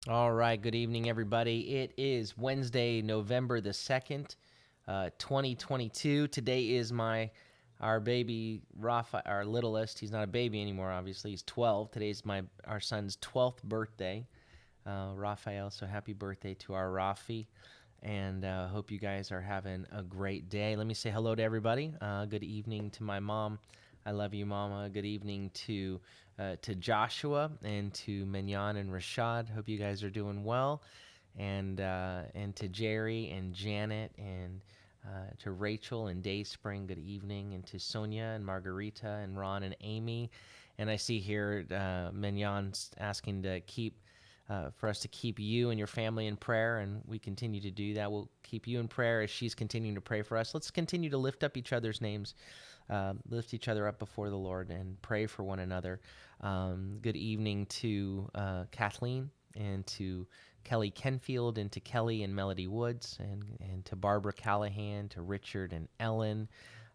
All right, good evening, everybody. It is Wednesday, November the 2nd, 2022. Today is our baby, Rafa, our littlest. He's not a baby anymore, obviously. He's 12. Today's our son's 12th birthday, Raphael. So happy birthday to our Rafi. And hope you guys are having a great day. Let me say hello to everybody. Good evening to my mom. I love you, Mama. Good evening to Joshua and to Mignon and Rashad. Hope you guys are doing well. And to Jerry and Janet and to Rachel and Dayspring. Good evening. And to Sonia and Margarita and Ron and Amy. And I see here Mignon's asking to for us to keep you and your family in prayer, and we continue to do that. We'll keep you in prayer as she's continuing to pray for us. Let's continue to lift up each other's names, lift each other up before the Lord, and pray for one another. Good evening to Kathleen and to Kelly Kenfield and to Kelly and Melody Woods and to Barbara Callahan, to Richard and Ellen,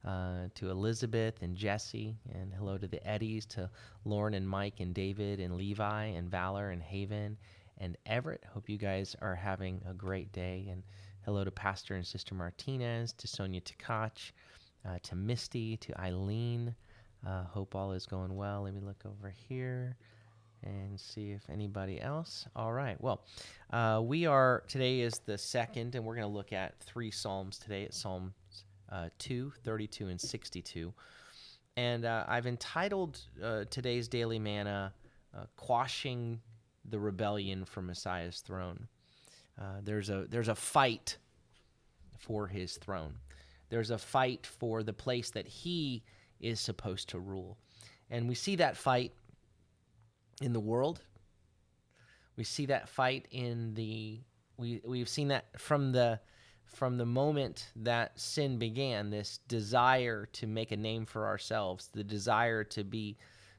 to Elizabeth and Jesse, and hello to the Eddies, to Lauren and Mike and David and Levi and Valor and Haven and Everett. Hope you guys are having a great day. And hello to Pastor and Sister Martinez, to Sonia Tkach, to Misty, to Eileen. Hope all is going well. Let me look over here and see if anybody else. All right. Well, today is the second, and we're going to look at 3 Psalms today. It's Psalm 2, 32, and 62. And I've entitled today's Daily Manna, Quashing the Rebellion for Messiah's Throne. There's a fight for his throne. There's a fight for the place that he is supposed to rule. And we see that fight in the world. We see that fight we've seen that from the moment that sin began, this desire to make a name for ourselves, the desire to be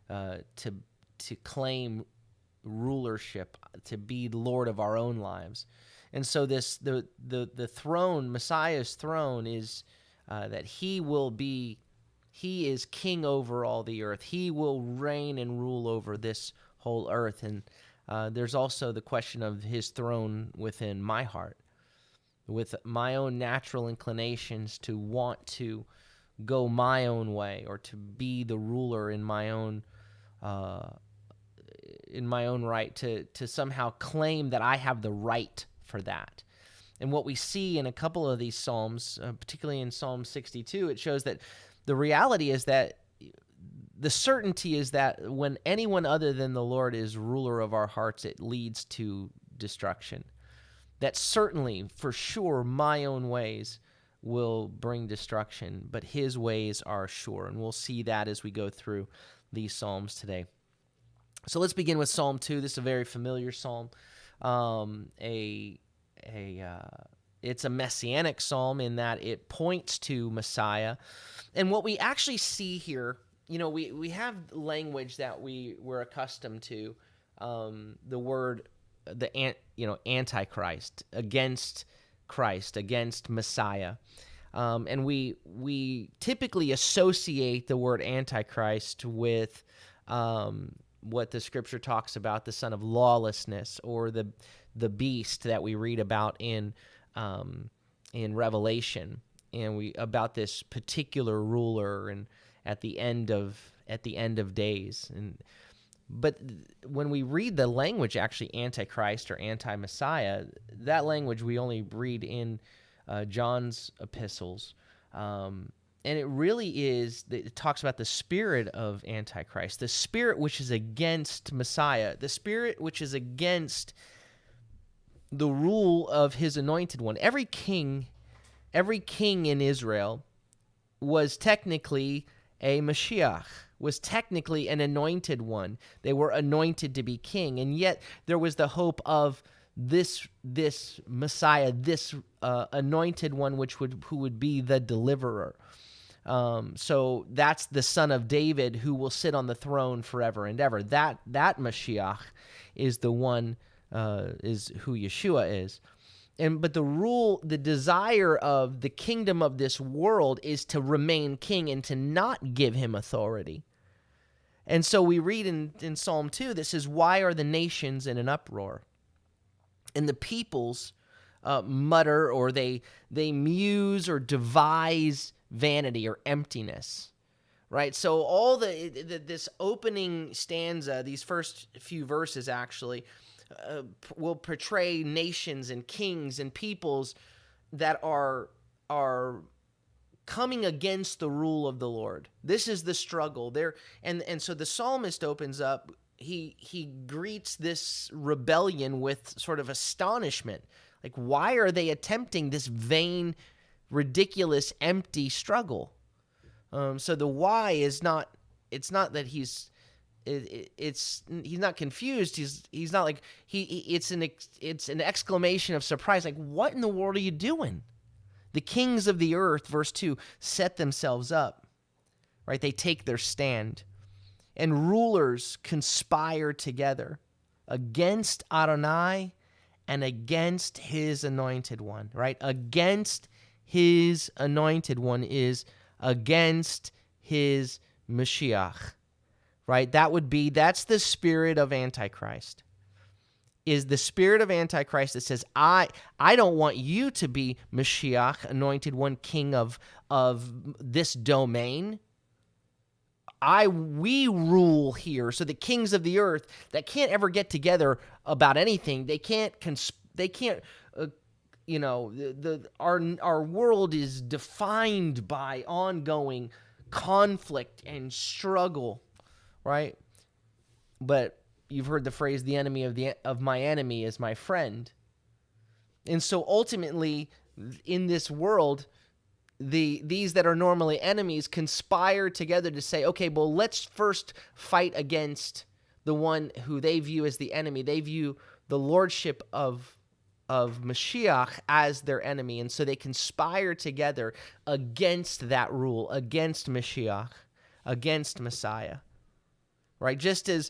to claim rulership, to be Lord of our own lives. And so the throne, Messiah's throne, is that he is king over all the earth. He will reign and rule over this whole earth. And there's also the question of his throne within my heart, with my own natural inclinations to want to go my own way or to be the ruler in my own right, to somehow claim that I have the right for that. And what we see in a couple of these Psalms, particularly in Psalm 62, it shows that the reality is that the certainty is that when anyone other than the Lord is ruler of our hearts, it leads to destruction. That certainly, for sure, my own ways will bring destruction, but his ways are sure. And we'll see that as we go through these Psalms today. So let's begin with Psalm 2. This is a very familiar psalm. It's a messianic psalm in that it points to Messiah. And what we actually see here, we have language that we're accustomed to, the word, Antichrist, against Christ, against Messiah. And we typically associate the word Antichrist with what the scripture talks about, the son of lawlessness, or the beast that we read about in Revelation, and about this particular ruler and at the end of days. But when we read the language, actually, Antichrist or anti-Messiah, that language we only read in John's epistles. And it really it talks about the spirit of Antichrist, the spirit which is against Messiah, the spirit which is against the rule of his anointed one. Every king in Israel was technically a Mashiach, was technically an anointed one. They were anointed to be king, and yet there was the hope of this Messiah, this anointed one, who would be the deliverer. So that's the son of David who will sit on the throne forever and ever. That Mashiach is the one, is who Yeshua is. But the desire of the kingdom of this world is to remain king and to not give him authority. And so we read in Psalm 2 that says, "Why are the nations in an uproar? And the peoples mutter, or they muse or devise vanity or emptiness, right? So all this opening stanza, these first few verses actually, will portray nations and kings and peoples that are coming against the rule of the Lord. This is the struggle there, and so the psalmist opens up. He greets this rebellion with sort of astonishment. Like, why are they attempting this vain, ridiculous, empty struggle? So the why is not. It's not that he's not confused. He's not like it's an exclamation of surprise. Like, what in the world are you doing? The kings of the earth, verse 2, set themselves up. Right? They take their stand. And rulers conspire together against Adonai and against his anointed one, right? Against his anointed one is against his Mashiach, right? That's the spirit of Antichrist. Is the spirit of Antichrist that says, I don't want you to be Mashiach, anointed one, king of this domain. We rule here. So the kings of the earth that can't ever get together about anything, they can't our world is defined by ongoing conflict and struggle, right? But you've heard the phrase, the enemy of my enemy is my friend. And so ultimately in this world, these that are normally enemies conspire together to say, okay, well, let's first fight against the one who they view as the enemy. They view the lordship of Mashiach as their enemy, and so they conspire together against that rule, against Mashiach, against Messiah, right? Just as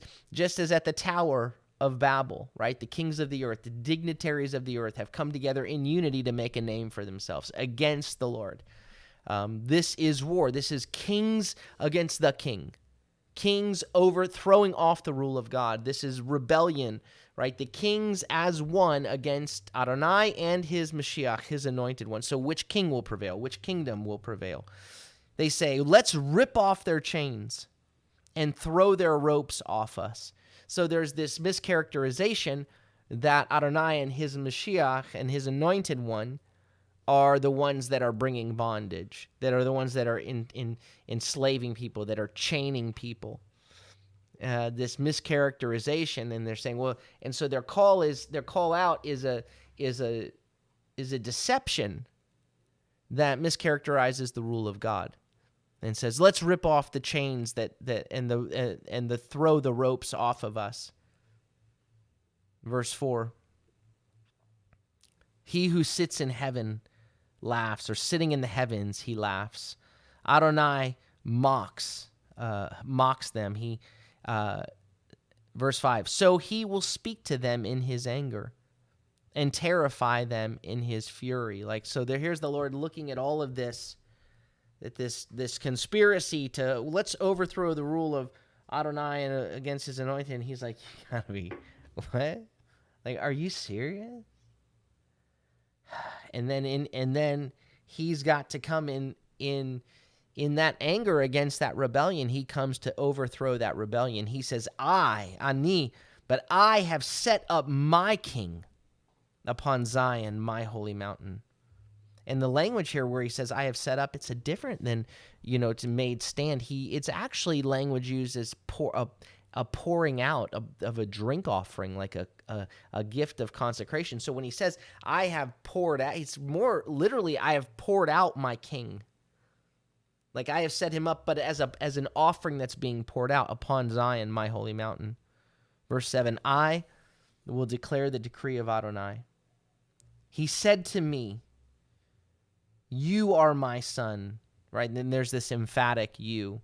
at the Tower of Babel, right? The kings of the earth, the dignitaries of the earth have come together in unity to make a name for themselves against the Lord. This is war. This is kings against the king. Kings overthrowing off the rule of God. This is rebellion, right? The kings as one against Adonai and his Mashiach, his anointed one. So which king will prevail? Which kingdom will prevail? They say, let's rip off their chains and throw their ropes off us. So there's this mischaracterization that Adonai and his Mashiach and his anointed one are the ones that are bringing bondage, that are the ones that are enslaving people, that are chaining people. This mischaracterization, and they're saying, well, and so their call out is a deception that mischaracterizes the rule of God, and says, let's rip off the chains and throw the ropes off of us. Verse 4. He who sits in heaven laughs, or sitting in the heavens, he laughs. Adonai mocks them. Verse 5, so he will speak to them in his anger and terrify them in his fury. Here's the Lord looking at all of this, that this conspiracy to let's overthrow the rule of Adonai against his anointed. And he's like, you gotta be, what? Like, are you serious? And then he's got to come in that anger against that rebellion. He comes to overthrow that rebellion. He says, Ani, but I have set up my king upon Zion, my holy mountain. And the language here where he says, I have set up, it's a different than, to made stand. It's actually language used as a pouring out of a drink offering, like a gift of consecration. So when he says, I have poured out, it's more literally, I have poured out my king. Like, I have set him up, but as an offering that's being poured out upon Zion, my holy mountain. Verse 7, I will declare the decree of Adonai. He said to me, you are my son, right? And then there's this emphatic you.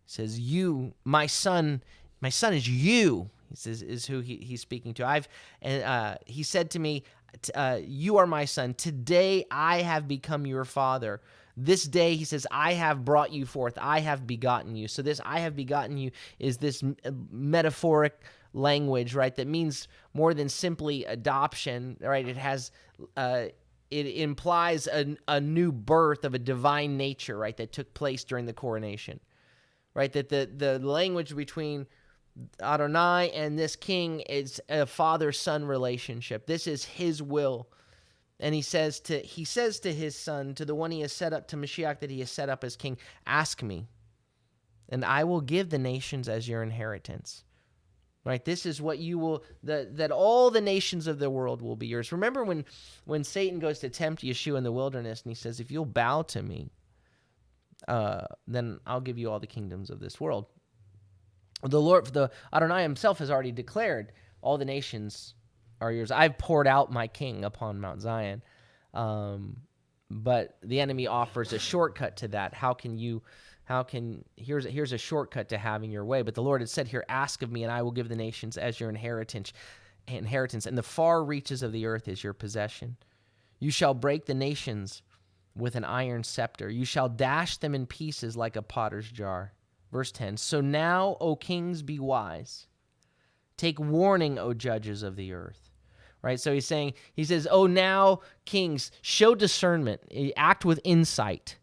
He says, you, my son is you. He says, is who he's speaking to. He said to me, you are my son. Today I have become your father. This day, he says, I have brought you forth. I have begotten you. So this I have begotten you is this metaphoric language, right, that means more than simply adoption, right? It has, it implies a new birth of a divine nature, right, that took place during the coronation, right? That the language between Adonai and this king is a father-son relationship. This is his will. And he says to his son, to the one he has set up, to Mashiach that he has set up as king, ask me, and I will give the nations as your inheritance. Right? This is what you will, that all the nations of the world will be yours. Remember when Satan goes to tempt Yeshua in the wilderness, and he says, if you'll bow to me, then I'll give you all the kingdoms of this world. The Adonai himself has already declared, all the nations are yours. I've poured out my king upon Mount Zion. But the enemy offers a shortcut to that. Here's a shortcut to having your way. But the Lord had said here, ask of me, and I will give the nations as your inheritance, and the far reaches of the earth is your possession. You shall break the nations with an iron scepter. You shall dash them in pieces like a potter's jar. Verse 10, so now, O kings, be wise. Take warning, O judges of the earth. Right? So he says, oh, now, kings, show discernment. Act with insight.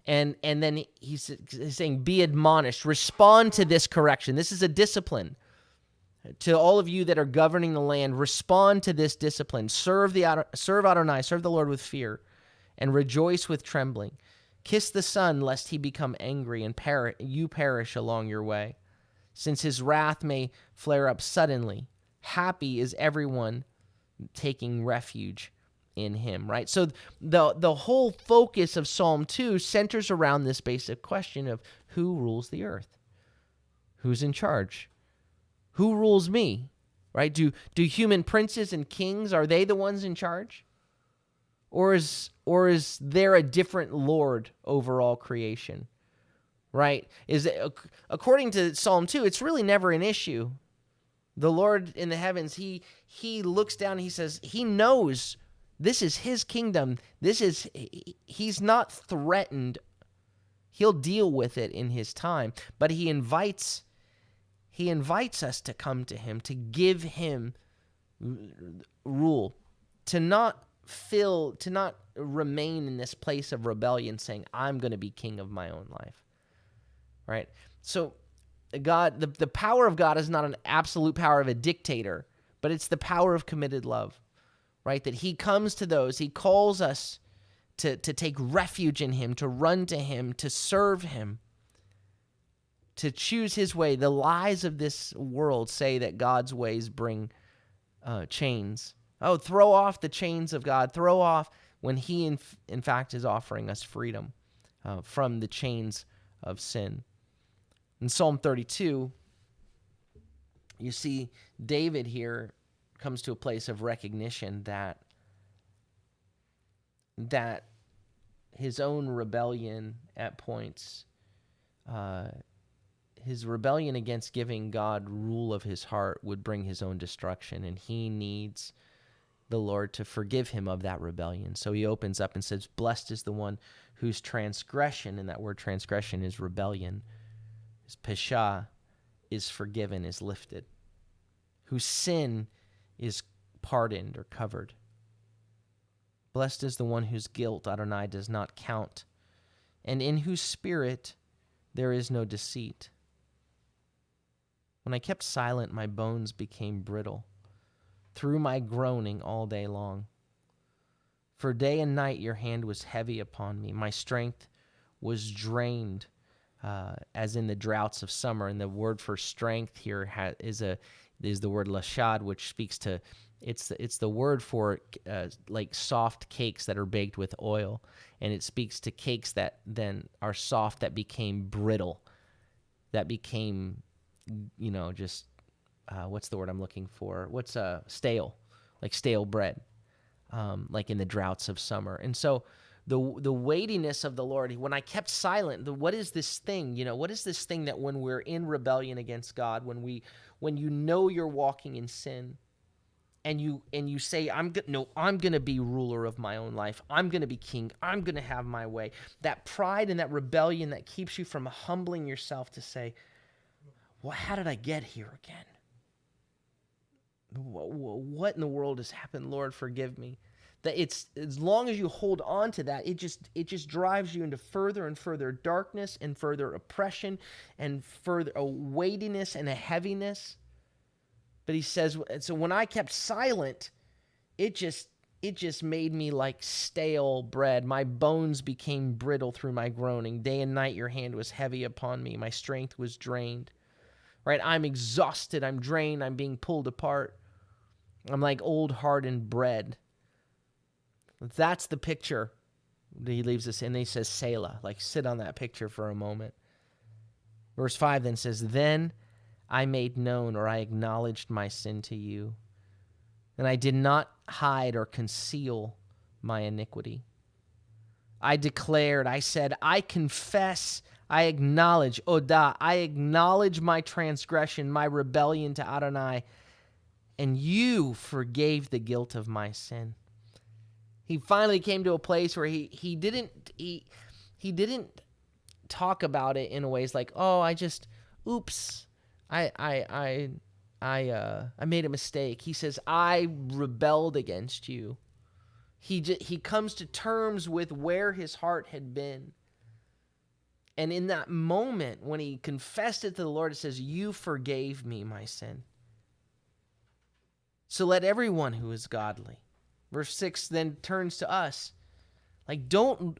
And then he's saying, be admonished. Respond to this correction. This is a discipline. To all of you that are governing the land, respond to this discipline. Serve Adonai, serve the Lord with fear, and rejoice with trembling. Kiss the Son, lest he become angry and you perish along your way, since his wrath may flare up suddenly. Happy is everyone taking refuge in him, right? So the whole focus of Psalm 2 centers around this basic question of who rules the earth? Who's in charge? Who rules me, right? Do human princes and kings, are they the ones in charge? Or is there a different Lord over all creation, right? According to Psalm 2, it's really never an issue. The Lord in the heavens, he looks down and he says, he knows this is his kingdom. He's not threatened. He'll deal with it in his time, but he invites us to come to him, to give him rule, to not remain in this place of rebellion saying, I'm going to be king of my own life, right? So God, the power of God is not an absolute power of a dictator, but it's the power of committed love, right? That he comes to those, he calls us to take refuge in him, to run to him, to serve him, to choose his way. The lies of this world say that God's ways bring chains. Oh, throw off the chains of God. Throw off when he, in fact, is offering us freedom from the chains of sin. In Psalm 32, you see David here comes to a place of recognition that his own rebellion at points, his rebellion against giving God rule of his heart would bring his own destruction, and he needs the Lord to forgive him of that rebellion. So he opens up and says, blessed is the one whose transgression, and that word transgression is rebellion, his pesha is forgiven, is lifted, whose sin is pardoned or covered. Blessed is the one whose guilt Adonai does not count, and in whose spirit there is no deceit. When I kept silent, my bones became brittle through my groaning all day long. For day and night your hand was heavy upon me. My strength was drained as in the droughts of summer. And the word for strength here is the word lashad, which speaks to, it's the word for like soft cakes that are baked with oil. And it speaks to cakes that then are soft, that became brittle, that became, just what's the word I'm looking for? What's stale, like stale bread, like in the droughts of summer. And so the weightiness of the Lord, when I kept silent, what is this thing? What is this thing that when we're in rebellion against God, when you're walking in sin, and you say, I'm going to be ruler of my own life. I'm going to be king. I'm going to have my way. That pride and that rebellion that keeps you from humbling yourself to say, well, how did I get here again? what in the world has happened? Lord, forgive me. That it's as long as you hold on to that, it just drives you into further and further darkness and further oppression and further a weightiness and a heaviness. But he says, so when I kept silent, it just made me like stale bread. My bones became brittle through my groaning. Day and night your hand was heavy upon me. My strength was drained. Right? I'm exhausted. I'm drained. I'm being pulled apart. I'm like old hardened bread. That's the picture that he leaves us in. He says, Selah, like sit on that picture for a moment. Verse 5 then says, then I made known, or I acknowledged my sin to you, and I did not hide or conceal my iniquity. I declared, I said, I confess, I acknowledge, Odah, I acknowledge my transgression, my rebellion to Adonai, and you forgave the guilt of my sin. He finally came to a place where he didn't talk about it in a ways like, oh, oops, I made a mistake. He says, I rebelled against you. He comes to terms with where his heart had been. And in that moment, when he confessed it to the Lord, it says, you forgave me my sin. So let everyone who is godly. Verse 6 then turns to us. Like, don't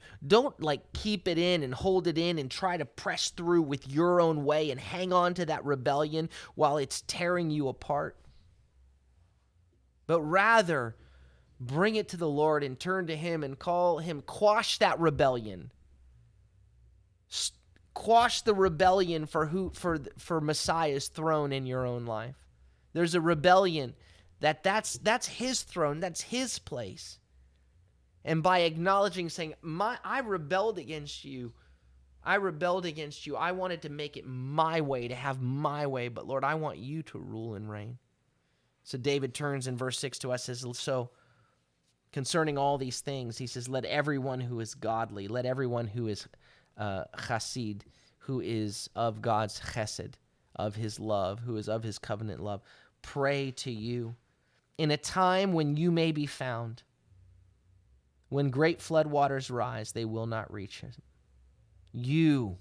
like keep it in and hold it in and try to press through with your own way and hang on to that rebellion while it's tearing you apart. But rather, bring it to the Lord and turn to him and call him, quash that rebellion. Quash the rebellion for Messiah's throne in your own life. There's a rebellion that's his throne, that's his place. And by acknowledging, saying, I rebelled against you. I wanted to make it my way, to have my way. But Lord, I want you to rule and reign. So David turns in verse 6 to us, says, so concerning all these things, he says, let everyone who is godly, let everyone who is chassid, who is of God's chesed, of his love, who is of his covenant love, pray to you in a time when you may be found. When great floodwaters rise, they will not reach him. You,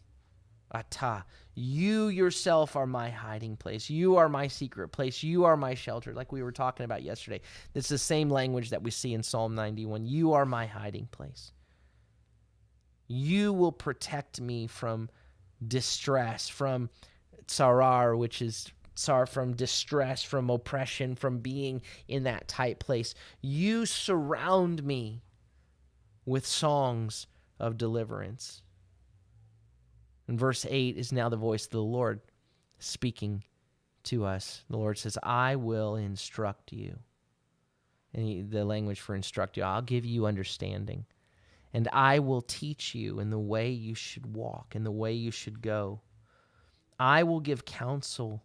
Atah, you yourself are my hiding place. You are my secret place. You are my shelter, like we were talking about yesterday. It's the same language that we see in Psalm 91. You are my hiding place. You will protect me from distress, from tsarar, which is tsar, from distress, from oppression, from being in that tight place. You surround me with songs of deliverance. And verse 8 is now the voice of the Lord speaking to us. The Lord says, I will instruct you. And the language for instruct you, I'll give you understanding. And I will teach you in the way you should walk, in the way you should go. I will give counsel.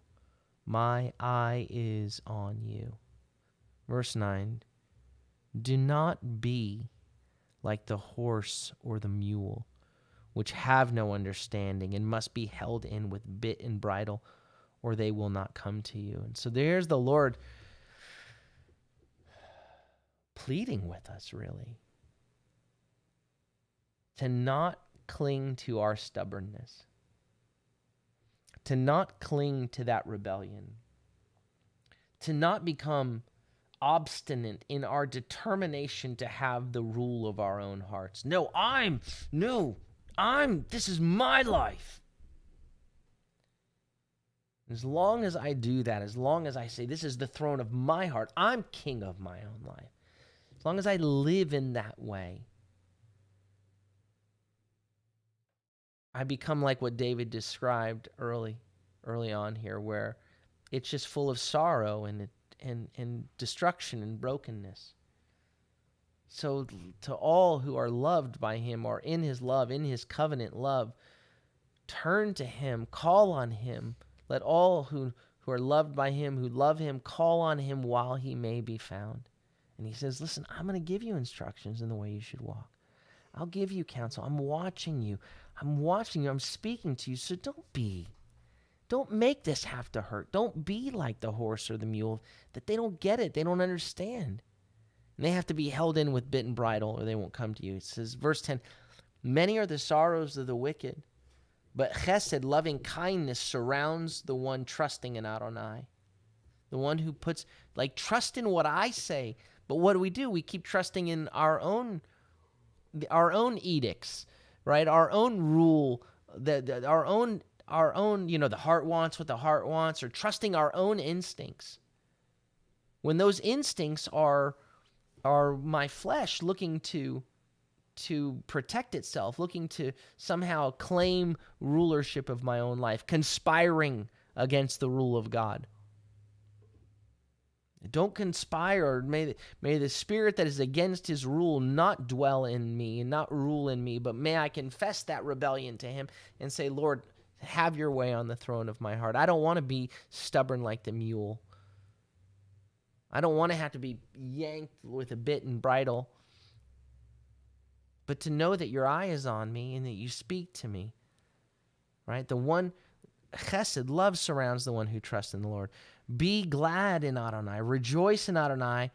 My eye is on you. Verse 9, do not be like the horse or the mule, which have no understanding and must be held in with bit and bridle, or they will not come to you. And so there's the Lord pleading with us, really, to not cling to our stubbornness, to not cling to that rebellion, to not become obstinate in our determination to have the rule of our own hearts. This is my life. As long as I do that, as long as I say, this is the throne of my heart, I'm king of my own life. As long as I live in that way, I become like what David described early on here, where it's just full of sorrow and destruction and brokenness. So to all who are loved by him, or in his love, in his covenant love, turn to him, call on him. Let all who are loved by him, who love him, call on him while he may be found. And he says, listen, I'm going to give you instructions in the way you should walk. I'll give you counsel. I'm watching you. I'm speaking to you. So don't be Don't make this have to hurt. Don't be like the horse or the mule, that they don't get it. They don't understand. And they have to be held in with bit and bridle or they won't come to you. It says, verse 10, many are the sorrows of the wicked, but chesed, loving kindness, surrounds the one trusting in Adonai. The one who puts, trust in what I say. But what do? We keep trusting in our own edicts, right? Our own rule, our own, the heart wants what the heart wants, or trusting our own instincts. When those instincts are my flesh looking to protect itself, looking to somehow claim rulership of my own life, conspiring against the rule of God. Don't conspire. May the spirit that is against his rule not dwell in me and not rule in me, but may I confess that rebellion to him and say, Lord, have your way on the throne of my heart. I don't want to be stubborn like the mule. I don't want to have to be yanked with a bit and bridle, but to know that your eye is on me and that you speak to me, right? The one, chesed, love surrounds the one who trusts in the Lord. Be glad in Adonai, rejoice in Adonai,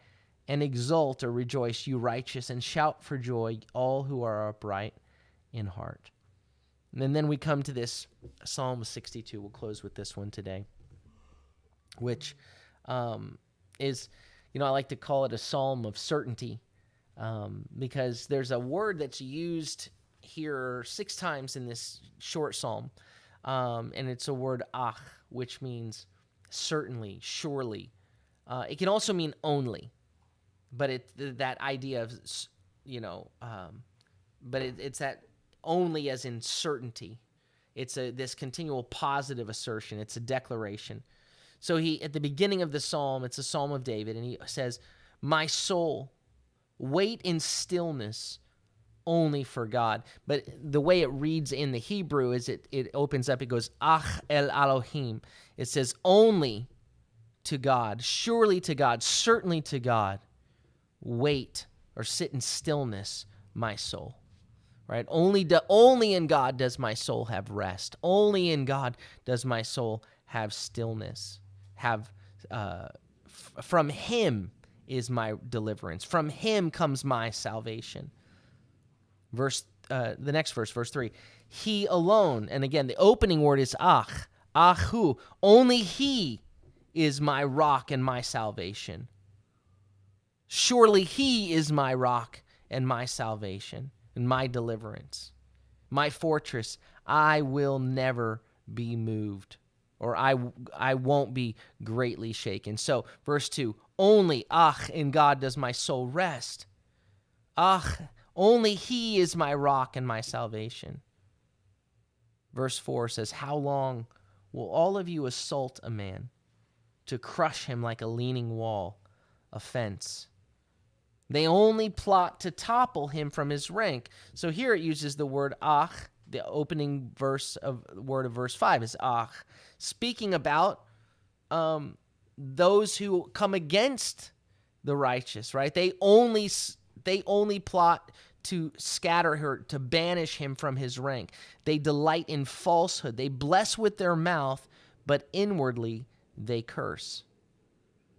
and exult or rejoice, you righteous, and shout for joy, all who are upright in heart. And then we come to this Psalm 62. We'll close with this one today, which is, I like to call it a psalm of certainty, because there's a word that's used here 6 times in this short psalm, and it's a word ach, which means certainly, surely. It can also mean only, but that idea of, but it's that only as in certainty. It's this continual positive assertion. It's a declaration. So at the beginning of the psalm, it's a psalm of David, and he says, my soul, wait in stillness only for God. But the way it reads in the Hebrew is it opens up, it goes, ach el Elohim. It says only to God, surely to God, certainly to God, wait or sit in stillness, my soul. Right? Only in God does my soul have rest. Only in God does my soul have stillness. From him is my deliverance. From him comes my salvation. The next verse, verse 3. He alone, and again, the opening word is ach, achu. Only he is my rock and my salvation. Surely he is my rock and my salvation and my deliverance. My fortress, I will never be moved, or I won't be greatly shaken. So, verse 2, only, ach, in God does my soul rest. Ach, only he is my rock and my salvation. Verse 4 says, how long will all of you assault a man to crush him like a leaning wall, a fence? They only plot to topple him from his rank. So here it uses the word ach. The opening word of verse 5 is ach, speaking about those who come against the righteous, right? They only plot to scatter her, to banish him from his rank. They delight in falsehood. They bless with their mouth, but inwardly they curse.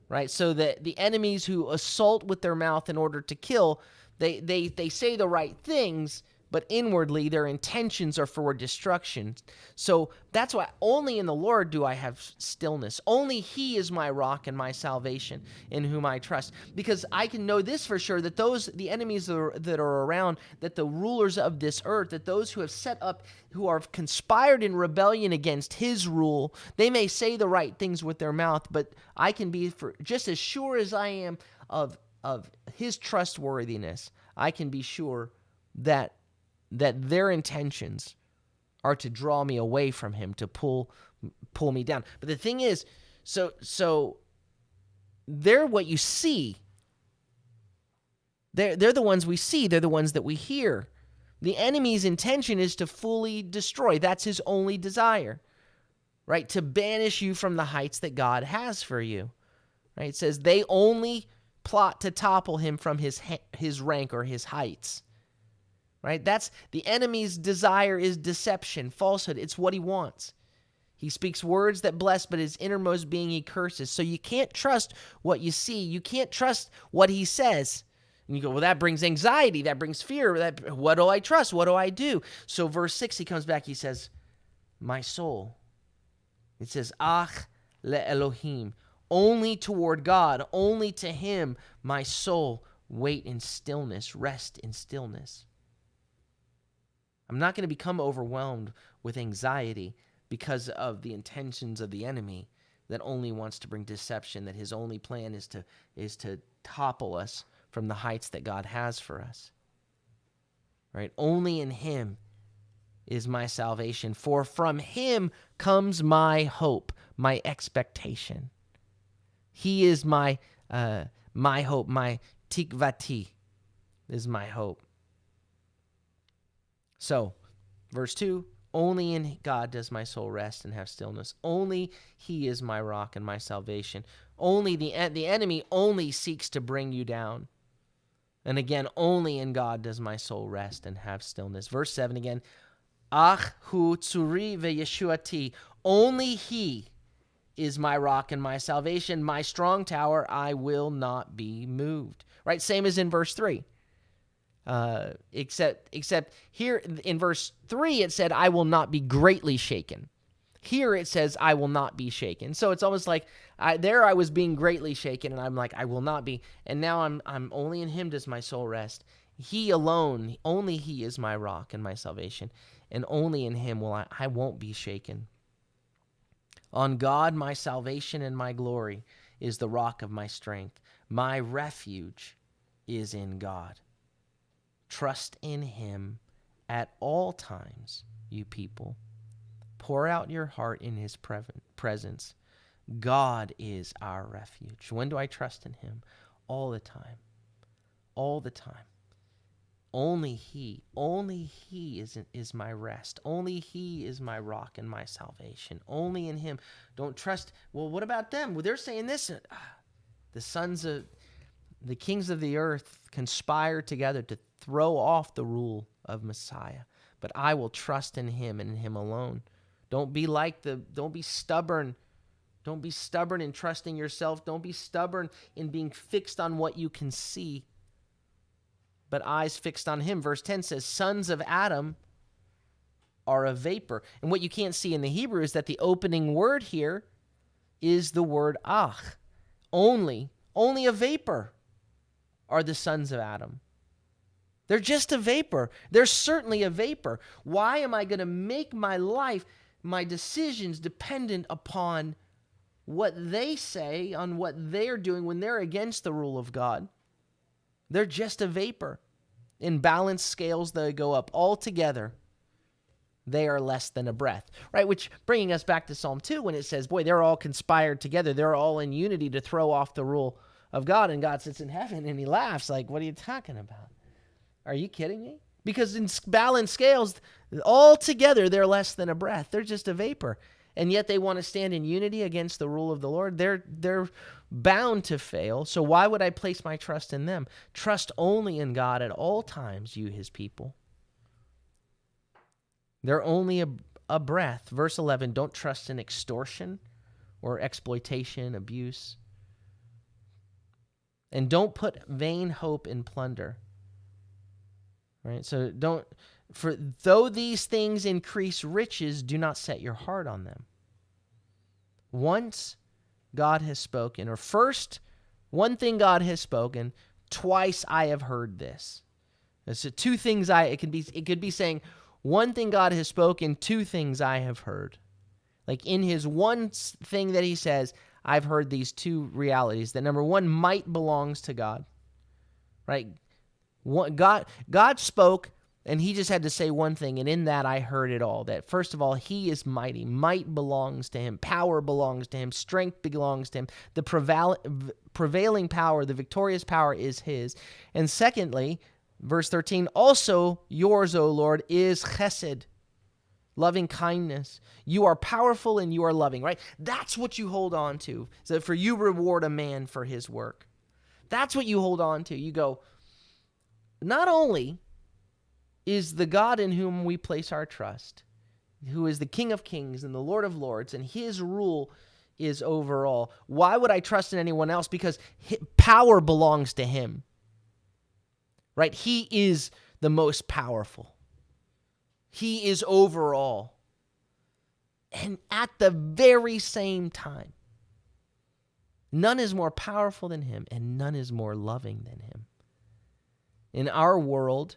Right? So the enemies who assault with their mouth in order to kill, they say the right things, but inwardly their intentions are for destruction. So that's why only in the Lord do I have stillness. Only he is my rock and my salvation, in whom I trust. Because I can know this for sure, that the enemies that are around, that the rulers of this earth, that those who have set up, who are conspired in rebellion against his rule, they may say the right things with their mouth, but I can be just as sure as I am of his trustworthiness, I can be sure that their intentions are to draw me away from him, to pull me down. But the thing is, so they're what you see. They're the ones we see. They're the ones that we hear. The enemy's intention is to fully destroy. That's his only desire, right? To banish you from the heights that God has for you, right? It says they only plot to topple him from his rank or his heights. Right? That's the enemy's desire, is deception, falsehood. It's what he wants. He speaks words that bless, but his innermost being he curses. So you can't trust what you see. You can't trust what he says. And you go, well, that brings anxiety. That brings fear. What do I trust? What do I do? So verse 6, he comes back. He says, my soul. It says, ach le Elohim. Only toward God, only to him, my soul, wait in stillness, rest in stillness. I'm not going to become overwhelmed with anxiety because of the intentions of the enemy that only wants to bring deception, that his only plan is to topple us from the heights that God has for us. Right? Only in him is my salvation, for from him comes my hope, my expectation. He is my hope, my tikvati is my hope. So, verse 2, only in God does my soul rest and have stillness. Only he is my rock and my salvation. Only the enemy only seeks to bring you down. And again, only in God does my soul rest and have stillness. Verse 7 again, ach hu tzuri ve'yeshuati. Only he is my rock and my salvation, my strong tower, I will not be moved. Right? Same as in verse 3. Except here in verse 3, it said, I will not be greatly shaken. Here it says, I will not be shaken. So it's almost like I was being greatly shaken, and I'm like, I will not be. And now I'm only in him does my soul rest. He alone, only he is my rock and my salvation. And only in him will I won't be shaken. On God, my salvation and my glory is the rock of my strength. My refuge is in God. Trust in him at all times, you people. Pour out your heart in his presence. God is our refuge. When do I trust in him? All the time. All the time. Only he is my rest. Only he is my rock and my salvation. Only in him. Don't trust. Well, what about them? Well, they're saying this. The kings of the earth conspire together to throw off the rule of Messiah. But I will trust in him and in him alone. Don't be stubborn. Don't be stubborn in trusting yourself. Don't be stubborn in being fixed on what you can see, but eyes fixed on him. Verse 10 says, sons of Adam are a vapor. And what you can't see in the Hebrew is that the opening word here is the word ach. Only a vapor are the sons of Adam. They're just a vapor. They're certainly a vapor. Why am I going to make my life, my decisions dependent upon what they say, on what they're doing when they're against the rule of God? They're just a vapor. In balanced scales, they go up. Altogether, they are less than a breath. Right? Which, bringing us back to Psalm 2, when it says, boy, they're all conspired together. They're all in unity to throw off the rule of God. And God sits in heaven and he laughs like, what are you talking about? Are you kidding me? Because in balanced scales, altogether, they're less than a breath. They're just a vapor. And yet they want to stand in unity against the rule of the Lord. They're bound to fail. So why would I place my trust in them? Trust only in God at all times, you his people. They're only a breath. Verse 11, don't trust in extortion or exploitation, abuse. And don't put vain hope in plunder. Right? So for though these things increase riches, do not set your heart on them. Once God has spoken, or first, one thing God has spoken, twice I have heard this. So two things it could be saying, one thing God has spoken, two things I have heard. Like in his one thing that he says, I've heard these two realities. That number one, might belongs to God. Right? God spoke, and he just had to say one thing, and in that I heard it all. That first of all, he is mighty. Might belongs to him. Power belongs to him. Strength belongs to him. The prevailing power, the victorious power is his. And secondly, verse 13, also yours, O Lord, is chesed, loving kindness. You are powerful and you are loving, right? That's what you hold on to. So for you reward a man for his work. That's what you hold on to. You go, not only is the God in whom we place our trust, who is the King of Kings and the Lord of Lords, and his rule is over all. Why would I trust in anyone else? Because power belongs to him, right? He is the most powerful. He is over all. And at the very same time, none is more powerful than him, and none is more loving than him. In our world,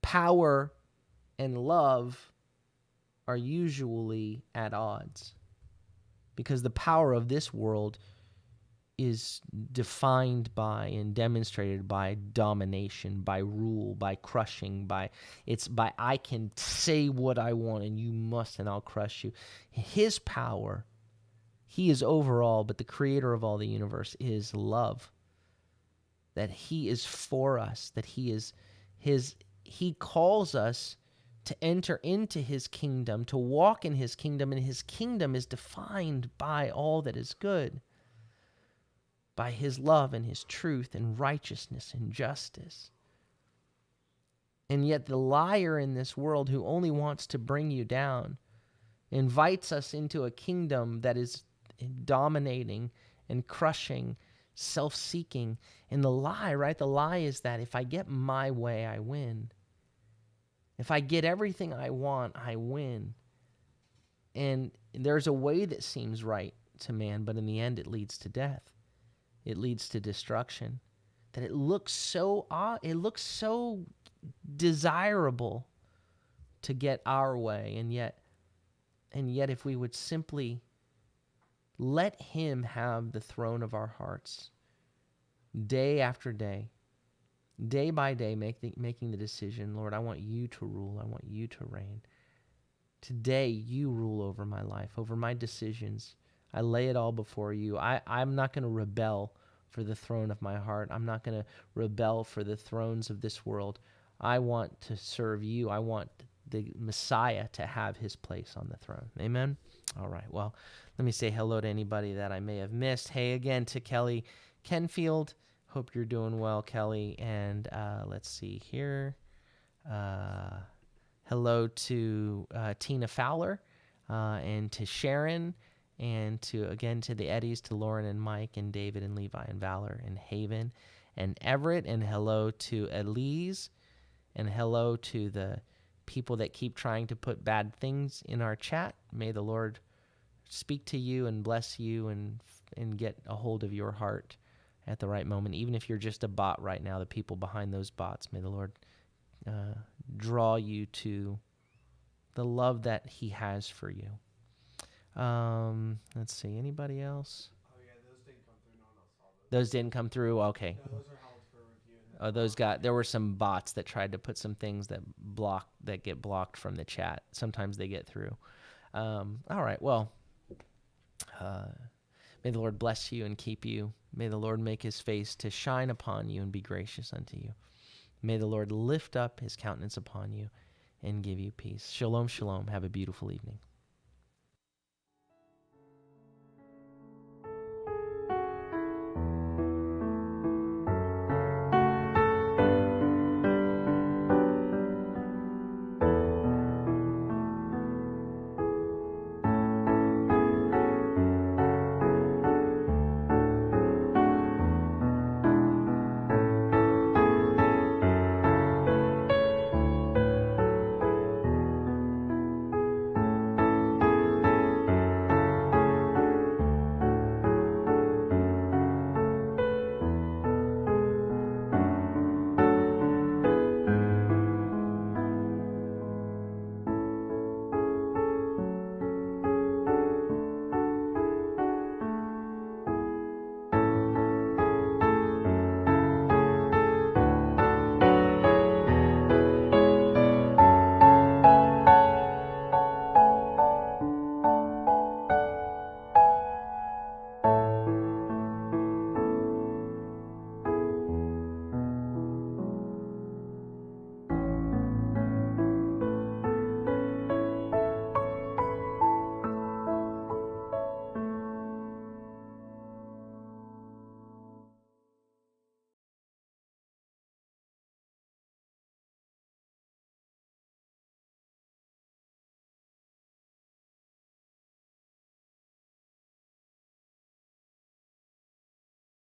power and love are usually at odds, because the power of this world is defined by and demonstrated by domination, by rule, by crushing, by I can say what I want and you must, and I'll crush you. His power, he is over all, but the creator of all the universe is love. That he is for us, that he calls us to enter into his kingdom, to walk in his kingdom, and his kingdom is defined by all that is good, by his love and his truth and righteousness and justice. And yet the liar in this world, who only wants to bring you down, invites us into a kingdom that is dominating and crushing, self-seeking. And the lie, right? The lie is that if I get my way, I win. If I get everything I want, I win. And there's a way that seems right to man, but in the end it leads to death. It leads to destruction. That it looks so desirable to get our way, and yet if we would simply let him have the throne of our hearts, day after day, day by day, making the decision, Lord, I want you to rule. I want you to reign. Today, you rule over my life, over my decisions. I lay it all before you. I'm not going to rebel for the throne of my heart. I'm not going to rebel for the thrones of this world. I want to serve you. I want the Messiah to have his place on the throne. Amen? All right. Well, let me say hello to anybody that I may have missed. Hey, again, to Kelly Kenfield. Hope you're doing well, Kelly. And let's see here. Hello to Tina Fowler and to Sharon, and to the Eddies, to Lauren and Mike and David and Levi and Valor and Haven and Everett, and hello to Elise, and hello to the people that keep trying to put bad things in our chat. May the Lord speak to you and bless you and get a hold of your heart at the right moment. Even if you're just a bot right now, the people behind those bots, may the Lord draw you to the love that he has for you. Let's see, anybody else? Oh yeah, those didn't come through. No one else saw those. Those didn't come through? Okay. No, those are held for review. There were some bots that tried to put some things that get blocked from the chat. Sometimes they get through. All right, well, may the Lord bless you and keep you. May the Lord make his face to shine upon you and be gracious unto you. May the Lord lift up his countenance upon you and give you peace. Shalom, shalom. Have a beautiful evening.